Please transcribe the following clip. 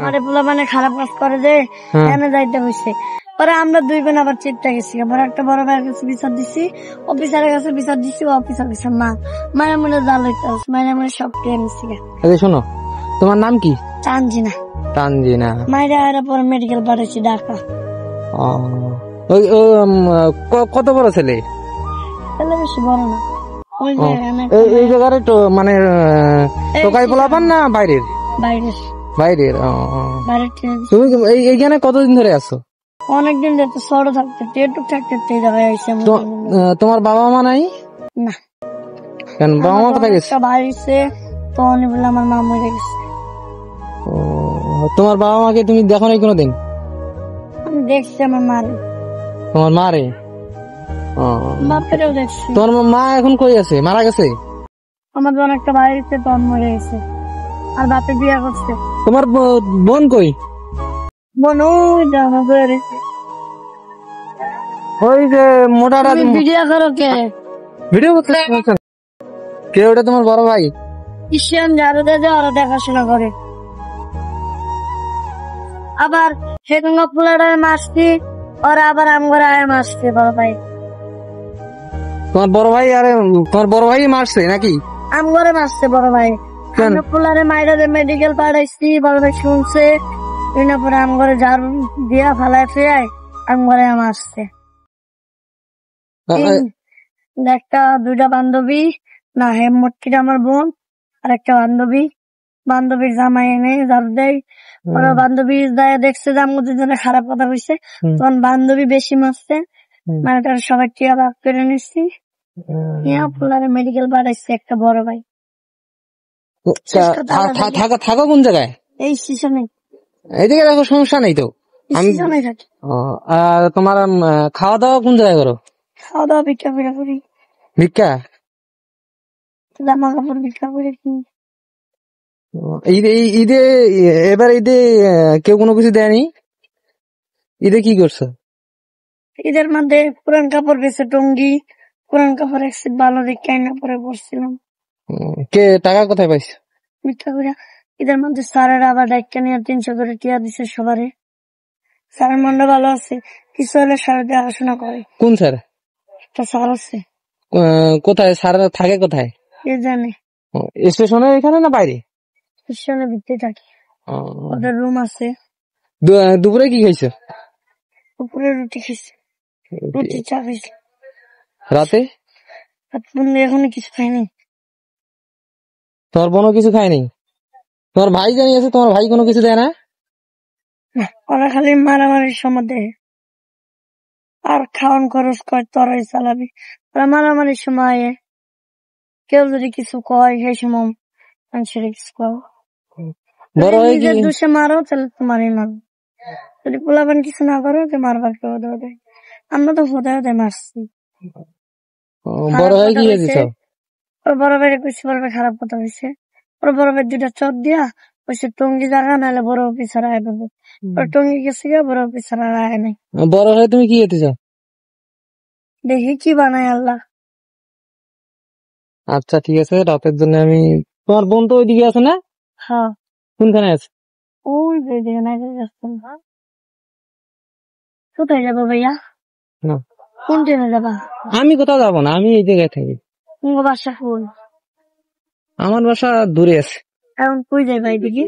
আরে পোলা মানে খারাপ কাজ করে যে এনে যাইতে হয়েছে। পরে আমরা দুই বোন আবার চিটটা গেছি, পরে একটা বড় ভাইয়ের কাছে বিচার দিছি, অফিসারের কাছে বিচার দিছি, অফিসার কাছে মায়ের মনে জাল হইতে মায়ের মনে সব টেনে নিছি। শোনো, তোমার নাম কি? তানজিনা। তানজিনা। মায়ের আয়রা পরে মেডিকেল পাঠাইছি ঢাকা। কত বড় ছেলে? ছেলে বেশি বড় না, ওই যে এই জায়গার একটু মানে টোকাই পোলাপান না বাইরের? বাইরের। বাইরের। বাইরের। তুমি এইখানে কতদিন ধরে আছো? অনেকদিন ধরে, তো ছোট থাকতে টেটুক থাকতে এই জায়গায় আইসি। তোমার বাবা মা নাই? না। কেন, বাবা মা কোথায় গেছে? বাড়িতে তো উনি বলে আমার মা মরে গেছে। তোমার বাবা মাকে তুমি দেখো নাই কোনোদিন? আমি দেখছি আমার মারে। তোমার মারে? বাপেরও দেখছি। তোমার মা এখন কই আছে? মারা গেছে? আমার বোন একটা বাড়িতে তো মরে গেছে, আর বাপে বিয়া করছে। তোমার বোন কই? বোন ওই জানা বেড়েছে। ওই যে মোটাটা। ভিডিও করো কে? ভিডিও করতে কে? ওটা তোমার বড় ভাই? কিষান যারা ওরা দেখাশোনা করে। আবার সেখানে ফুলাটায় মাসছি, ওরা আবার আমগরে আয় মাসছে বড় ভাই। তোমার বড় ভাই? আরে তোমার বড় ভাই মারছে নাকি? আমগরে মাসছে বড় ভাই। ফুলারে মাইরা মেডিকেল পাঠাইছি, বড় ভাই শুনছে, পরে আমগরে ঝাড় দিয়া ফালাই ফিরাই আমগরে মাসছে। একটা দুইটা বান্ধবী না হেমটকিটা আমার বোন, আর একটা বান্ধবীর জামাই এনে ঝাড়ু দেয়। ওরা বান্ধবী দেখছে যে আমার দুজনে খারাপ কথা হয়েছে, তখন বান্ধবী বেশি মারছে, মানে সবাই টিয়া ভাগ করে নিচ্ছি। মেডিকেল পাঠাইছে একটা বড় ভাই। থাকো কোন জায়গায়? এই স্টেশনে। এইদিকে দেখো, সমস্যা নেই তো। স্টেশনে থাকি। তোমার খাওয়া দাওয়া কোন জায়গায় করো? খাওয়া দাওয়া ভিক্ষা ফিরা করি। ভিক্ষা? জামা কাপড় ভিক্ষা করে কিনি। এবার ঈদে কেউ কোনো কিছু দেয়নি? ঈদে কি করছো? ঈদের মধ্যে পুরান কাপড় বেছে, টঙ্গি পুরান কাপড় এক সেট ভালো দেখে আইনা পরে পড়ছিলাম। কে টাকা কোথায় পাইছো? ভিক্ষা করে। ঈদের মধ্যে স্যারের আবার ডাক্তার নিয়ে 300 করে টিয়া দিছে সবারে। স্যারের মনটা ভালো আছে, কিছু হলে স্যার দেখাশোনা করে। কোন স্যার? একটা স্যার আছে। কোথায় স্যার থাকে? কোথায় কে জানে? স্টেশনের এখানে না বাইরে? স্টেশনের ভিতরে থাকে, ওদের রুম আছে। দুপুরে কি খাইছো? দুপুরে রুটি খাইছি, রুটি চা খাইছি। রাতে? এখনো কিছু খাইনি। তোমার বোনও কিছু খায়নি? তোমার ভাই জানি আছে, তোমার ভাই কোনো কিছু দেয় না? ওরা খালি মারামারির সময় দেয়, আর খাওয়ান খরচ কর তোরাই চালাবি। ওরা মারামারির সময় কেউ যদি কিছু কয় সেই সময় মানুষের কিছু কও। নিজের দোষে মারো তাহলে তোমারই মারো, যদি পোলাপান কিছু না করো তো মারবার কেউ দেয়। আমরা তো হোদায় মারছি। বড় ভাই কি হয়েছে? ওর বড় ভাইয়ের কিছু বলবে খারাপ কথা হয়েছে। ওর বড় ভাই 2টা চট দিয়া ওইসে টঙ্গি জায়গা নাহলে বড় অফিসার আয় বলবো। ওর টঙ্গি গেছে গিয়ে বড় অফিসার আর আয় নাই। বড় ভাই তুমি কি যেতে চাও? দেখি কি বানায় আল্লাহ। আচ্ছা ঠিক আছে, রাতের জন্য আমি। তোমার বোন তো ওইদিকে আছে না? হ্যাঁ। কোনখানে আছে? ওই কোথায় যাবো ভাইয়া? কোন ট্রেনে যাবা? আমি কোথাও যাবো না, আমি এই জায়গায় থাকি। তোমার বাসা কোন? আমার বাসা দূরে আছে। এখন কই যাই ভাই দেখি?